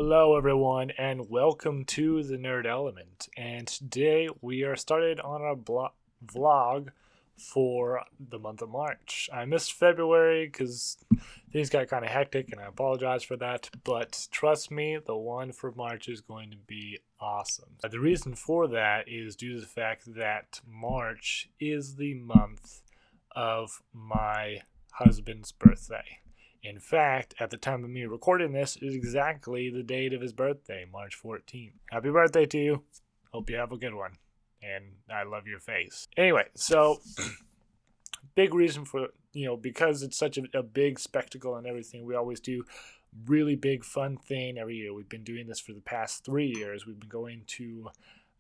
Hello, everyone, and welcome to the Nerd Element. And today we are started on our vlog for the month of March. I missed February because things got kind of hectic, and I apologize for that. But trust me, the one for March is going to be awesome. The reason for that is due to the fact that March is the month of my husband's birthday. In fact, at the time of me recording this is exactly the date of his birthday, March 14th. Happy birthday to you. Hope you have a good one. And I love your face. Anyway, so big reason for, because it's such a big spectacle and everything, we always do really big fun thing every year. We've been doing this for the past 3 years. We've been going to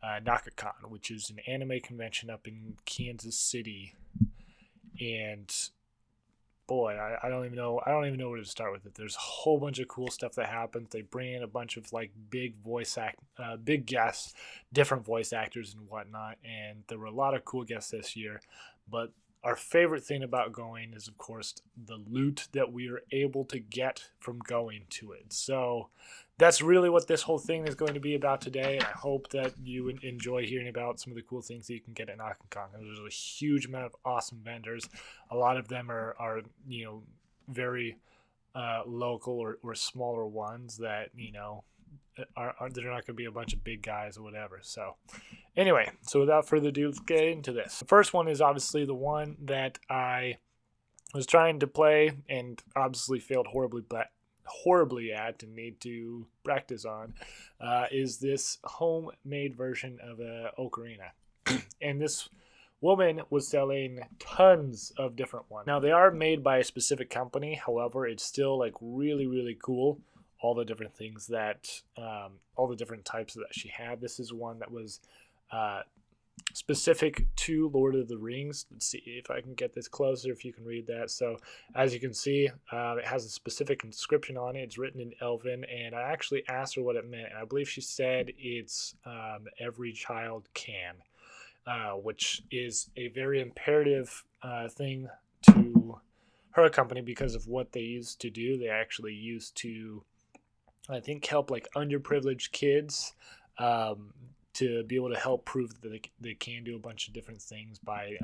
Naka Kon, which is an anime convention up in Kansas City. And boy, I don't even know where to start with it. There's a whole bunch of cool stuff that happens. They bring in a bunch of big guests, different voice actors and whatnot, and there were a lot of cool guests this year. But our favorite thing about going is, of course, the loot that we are able to get from going to it. So that's really what this whole thing is going to be about today. I hope that you enjoy hearing about some of the cool things that you can get at Naka Kon. There's a huge amount of awesome vendors. A lot of them are very local or smaller ones that, they're not going to be a bunch of big guys or whatever. So anyway, so without further ado, let's get into this. The first one is obviously the one that I was trying to play and obviously failed horribly at and need to practice on, is this homemade version of a ocarina. And this woman was selling tons of different ones. Now, they are made by a specific company. However, it's still like really, really cool. All the different things that, all the different types that she had. This is one that was specific to Lord of the Rings. Let's see if I can get this closer, if you can read that. So as you can see, it has a specific inscription on it. It's written in Elven, and I actually asked her what it meant, and I believe she said it's every child can, which is a very imperative thing to her company because of what they used to do. They actually used to, I think, help like underprivileged kids to be able to help prove that they can do a bunch of different things by,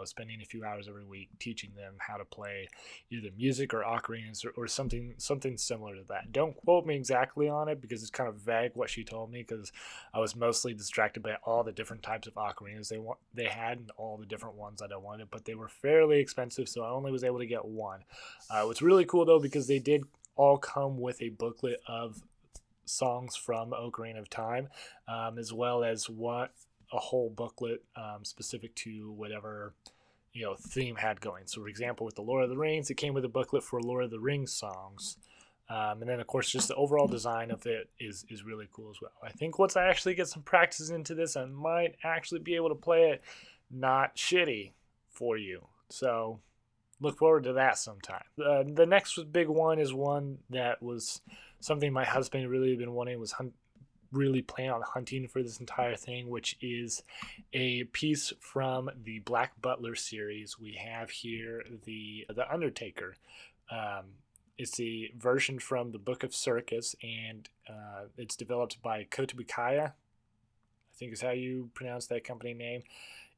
spending a few hours every week teaching them how to play either music or ocarinas or something similar to that. Don't quote me exactly on it because it's kind of vague what she told me, because I was mostly distracted by all the different types of ocarinas they had and all the different ones that I wanted, but they were fairly expensive, so I only was able to get one. It was really cool though because they did all come with a booklet of songs from Ocarina of Time, as well as a whole booklet specific to whatever theme had going. So for example, with the Lord of the Rings, it came with a booklet for Lord of the Rings songs, and then of course just the overall design of it is really cool as well. I think once I actually get some practice into this, I might actually be able to play it not shitty for you. So look forward to that sometime. The next big one is one that was something my husband really been wanting, was really planning on hunting for this entire thing, which is a piece from the Black Butler series. We have here the Undertaker. It's a version from the Book of Circus, and it's developed by Kotobukaya, I think is how you pronounce that company name.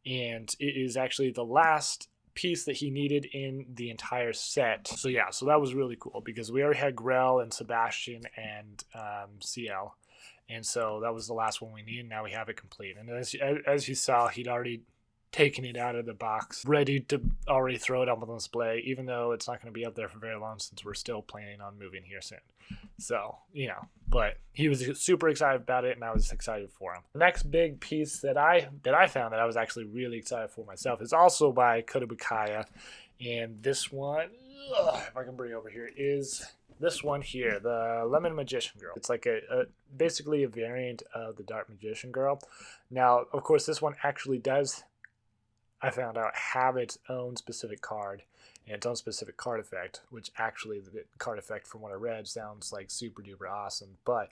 And it is actually the last piece that he needed in the entire set. So yeah, so that was really cool because we already had Grell and Sebastian and CL, and so that was the last one we needed. Now we have it complete, and as you saw, he'd already taken it out of the box, ready to already throw it up on display, even though it's not going to be up there for very long since we're still planning on moving here soon. So, but he was super excited about it, and I was excited for him. The next big piece that I found that I was actually really excited for myself is also by Kotobukaya, and this one, if I can bring it over here, is this one here, the Lemon Magician Girl. It's like basically a variant of the Dark Magician Girl. Now, of course, this one actually does, I found out, have its own specific card and its own specific card effect, which actually the card effect from what I read sounds like super duper awesome. But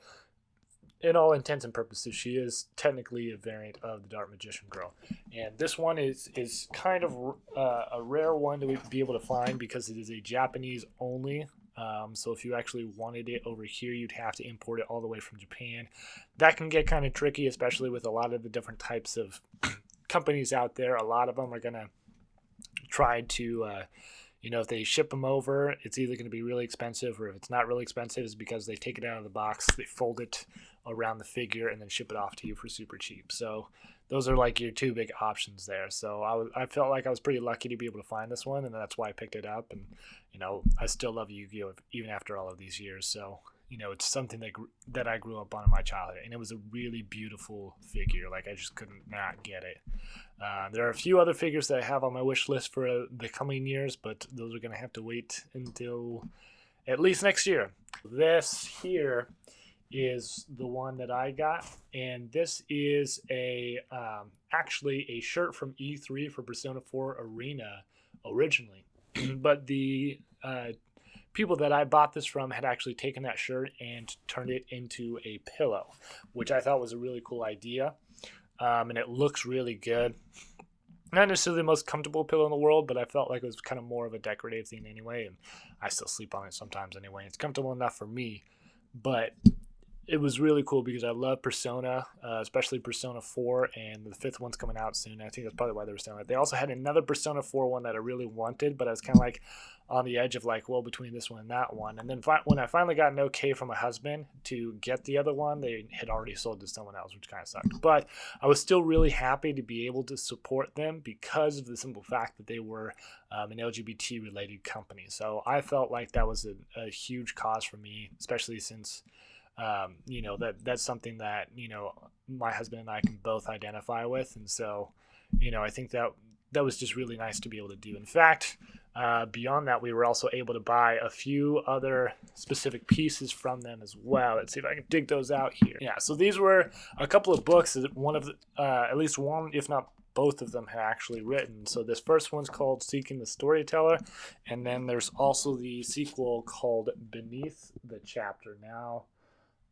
in all intents and purposes, she is technically a variant of the Dark Magician Girl. And this one is kind of a rare one to be able to find because it is a Japanese only So if you actually wanted it over here, you'd have to import it all the way from Japan. That can get kind of tricky, especially with a lot of the different types of companies out there. A lot of them are going to try to, if they ship them over, it's either going to be really expensive, or if it's not really expensive, it's because they take it out of the box, they fold it around the figure, and then ship it off to you for super cheap. So those are like your two big options there. So I felt like I was pretty lucky to be able to find this one, and that's why I picked it up. And I still love Yu-Gi-Oh even after all of these years. So it's something that I grew up on in my childhood, and it was a really beautiful figure. Like, I just couldn't not get it. There are a few other figures that I have on my wish list for the coming years, but those are going to have to wait until at least next year. This here is the one that I got, and this is actually a shirt from E3 for Persona 4 Arena originally, but the people that I bought this from had actually taken that shirt and turned it into a pillow, which I thought was a really cool idea. And it looks really good. Not necessarily the most comfortable pillow in the world, but I felt like it was kind of more of a decorative thing anyway, and I still sleep on it sometimes anyway. It's comfortable enough for me, but it was really cool because I love Persona, especially Persona 4, and the 5th one's coming out soon. I think that's probably why they were selling it. They also had another Persona 4 one that I really wanted, but I was kind of like on the edge of like, well, between this one and that one. And then when I finally got an okay from my husband to get the other one, they had already sold to someone else, which kind of sucked. But I was still really happy to be able to support them because of the simple fact that they were an LGBT-related company. So I felt like that was a huge cause for me, especially since that's something that my husband and I can both identify with, and so I think that was just really nice to be able to do. In fact, beyond that, we were also able to buy a few other specific pieces from them as well. Let's see if I can dig those out here. Yeah, so these were a couple of books that at least one, if not both of them, had actually written. So this first one's called Seeking the Storyteller, and then there's also the sequel called Beneath the Chapter. Now,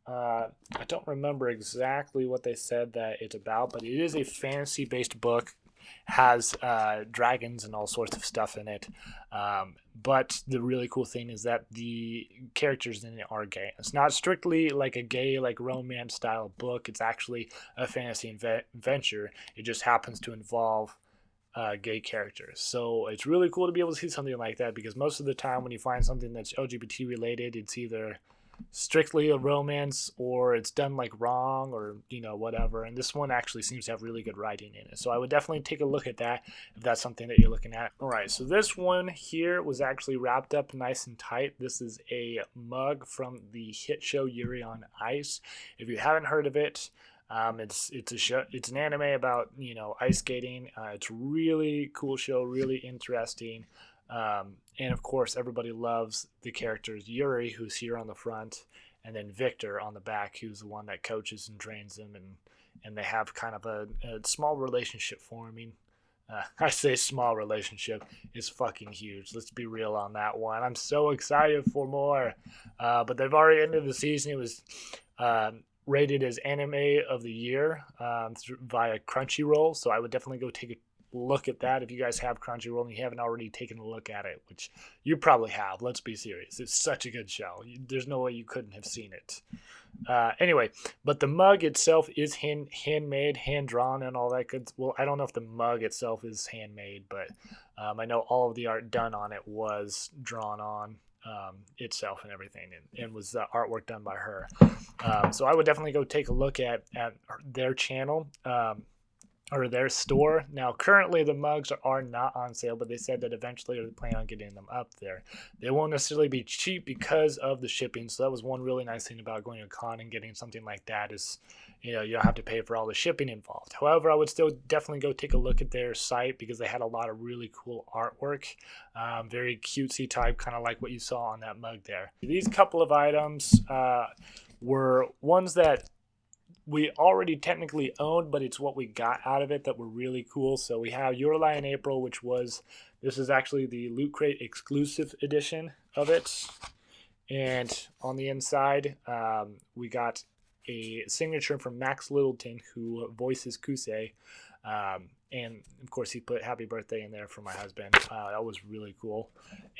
I don't remember exactly what they said that it's about, but it is a fantasy-based book, has dragons and all sorts of stuff in it. But the really cool thing is that the characters in it are gay. It's not strictly like a gay, like romance style book. It's actually a fantasy adventure. It just happens to involve gay characters. So it's really cool to be able to see something like that, because most of the time when you find something that's LGBT related, it's either strictly a romance or it's done like wrong or whatever, and this one actually seems to have really good writing in it, so I would definitely take a look at that if that's something that you're looking at. All right, so this one here was actually wrapped up nice and tight. This is a mug from the hit show Yuri on Ice. If you haven't heard of it, it's an anime about ice skating. It's a really cool show, really interesting. And of course, everybody loves the characters Yuri, who's here on the front, and then Victor on the back, who's the one that coaches and trains them, and they have kind of a small relationship forming. I say small relationship. It's fucking huge. Let's be real on that one. I'm so excited for more. But they've already ended the season. It was rated as Anime of the Year via Crunchyroll, so I would definitely go take a look at that if you guys have Crunchyroll and you haven't already taken a look at it, which you probably have. Let's be serious. It's such a good show. There's no way you couldn't have seen it. Anyway, but the mug itself is handmade, hand-drawn, and all that good. Well, I don't know if the mug itself is handmade, but I know all of the art done on it was drawn on itself and everything, and was artwork done by her. So I would definitely go take a look at their channel. Or their store. Now, currently the mugs are not on sale, but they said that eventually they plan on getting them up there. They won't necessarily be cheap because of the shipping, so that was one really nice thing about going to a con and getting something like that is, you don't have to pay for all the shipping involved. However, I would still definitely go take a look at their site because they had a lot of really cool artwork, very cutesy type, kind of like what you saw on that mug there. These couple of items were ones that we already technically owned, but it's what we got out of it that were really cool. So we have Your Lie in April, this is actually the Loot Crate exclusive edition of it. And on the inside, we got a signature from Max Littleton, who voices Kusei. And of course, he put happy birthday in there for my husband. That was really cool.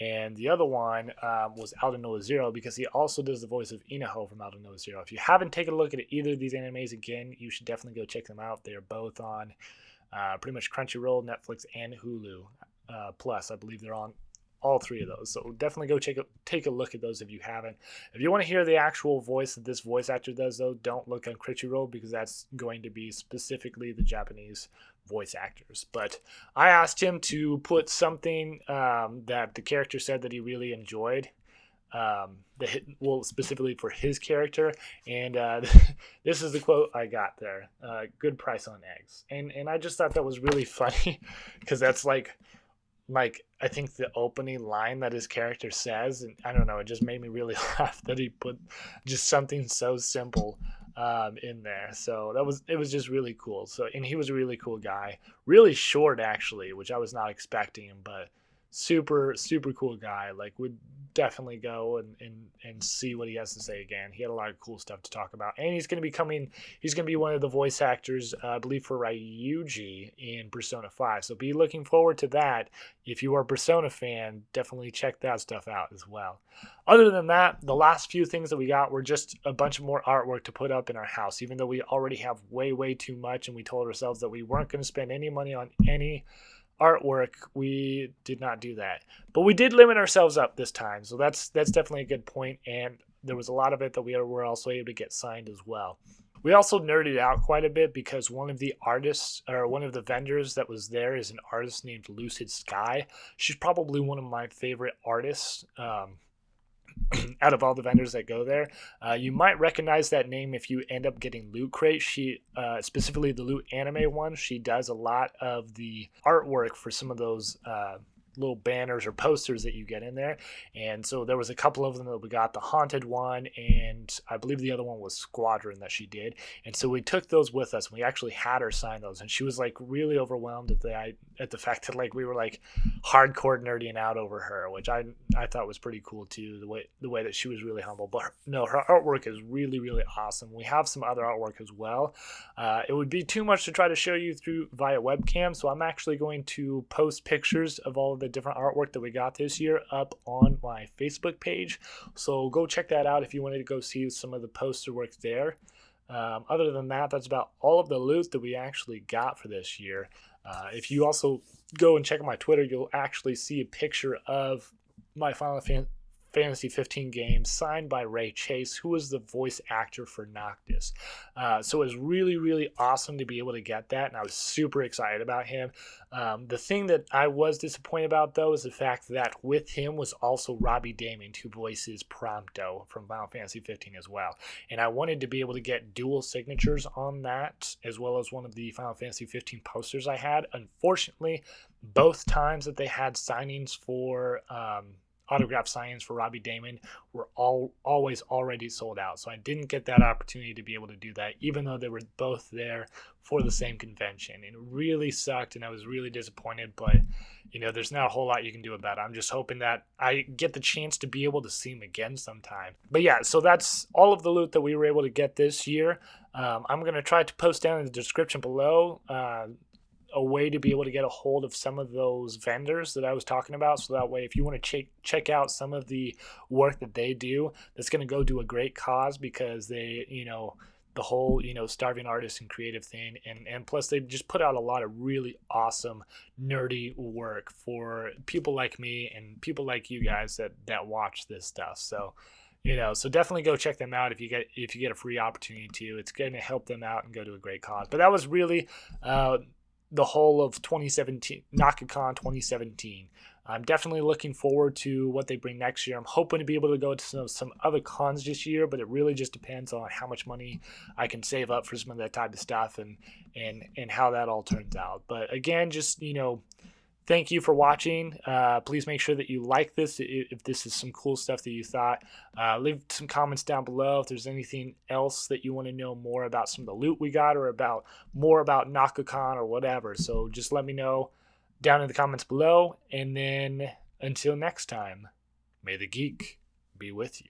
And the other one was Out of Noah Zero, because he also does the voice of Inaho from Out of Noah Zero. If you haven't taken a look at either of these animes, again, you should definitely go check them out. They are both on pretty much Crunchyroll, Netflix, and Hulu. Plus, I believe they're on all three of those. So definitely go take a look at those if you haven't. If you want to hear the actual voice that this voice actor does, though, don't look on Crunchyroll, because that's going to be specifically the Japanese voice actors. But I asked him to put something that the character said that he really enjoyed, specifically for his character, and this is the quote I got there: "Good price on eggs." And I just thought that was really funny, because that's like I think the opening line that his character says, and I don't know, it just made me really laugh that he put just something so simple in there. So it was just really cool. So, and he was a really cool guy, really short actually, which I was not expecting, but super cool guy. Like, would definitely go and see what he has to say again. He had a lot of cool stuff to talk about, and he's going to be one of the voice actors, I believe, for Ryuji in Persona 5. So be looking forward to that. If you are a Persona fan, definitely check that stuff out as well. Other than that, the last few things that we got were just a bunch of more artwork to put up in our house, even though we already have way too much, and we told ourselves that we weren't going to spend any money on any artwork. We did not do that, but we did limit ourselves up this time, so that's definitely a good point. And there was a lot of it that we were also able to get signed as well. We also nerded out quite a bit, because one of the artists, or one of the vendors that was there, is an artist named Lucid Sky. She's probably one of my favorite artists out of all the vendors that go there. You might recognize that name if you end up getting Loot Crate. She, specifically the Loot Anime one, she does a lot of the artwork for some of those little banners or posters that you get in there. And so there was a couple of them that we got, the Haunted one, and I believe the other one was Squadron that she did. And so we took those with us, and we actually had her sign those, and she was like really overwhelmed at the fact that like we were like hardcore nerding out over her, which I thought was pretty cool too, the way that she was really humble. But no, her artwork is really awesome. We have some other artwork as well. It would be too much to try to show you via webcam, so I'm actually going to post pictures of all of the different artwork that we got this year up on my Facebook page. So go check that out if you wanted to go see some of the poster work there. Other than that, that's about all of the loot that we actually got for this year. If you also go and check out my Twitter, you'll actually see a picture of my Final Fantasy 15 game signed by Ray Chase, who was the voice actor for Noctis. So it was really awesome to be able to get that, and I was super excited about him. The thing that I was disappointed about, though, is the fact that with him was also Robbie Damon, who voices Prompto from Final Fantasy 15 as well. And I wanted to be able to get dual signatures on that, as well as one of the Final Fantasy 15 posters I had. Unfortunately, both times that they had signings for autograph signings for Robbie Damon were always already sold out. So I didn't get that opportunity to be able to do that, even though they were both there for the same convention. And it really sucked, and I was really disappointed, but there's not a whole lot you can do about it. I'm just hoping that I get the chance to be able to see him again sometime. But yeah, so that's all of the loot that we were able to get this year. I'm going to try to post down in the description below a way to be able to get a hold of some of those vendors that I was talking about, so that way if you want to check out some of the work that they do, that's going to go to a great cause, because they, the whole, starving artist and creative thing, and plus they just put out a lot of really awesome nerdy work for people like me and people like you guys that watch this stuff. So so definitely go check them out if you get a free opportunity to. It's going to help them out and go to a great cause. But that was really the whole of 2017, Naka Kon 2017. I'm definitely looking forward to what they bring next year. I'm hoping to be able to go to some other cons this year, but it really just depends on how much money I can save up for some of that type of stuff and how that all turns out. But again, just, thank you for watching. Please make sure that you like this if this is some cool stuff that you thought. Leave some comments down below if there's anything else that you want to know more about some of the loot we got, or more about Naka Kon or whatever. So just let me know down in the comments below. And then until next time, may the geek be with you.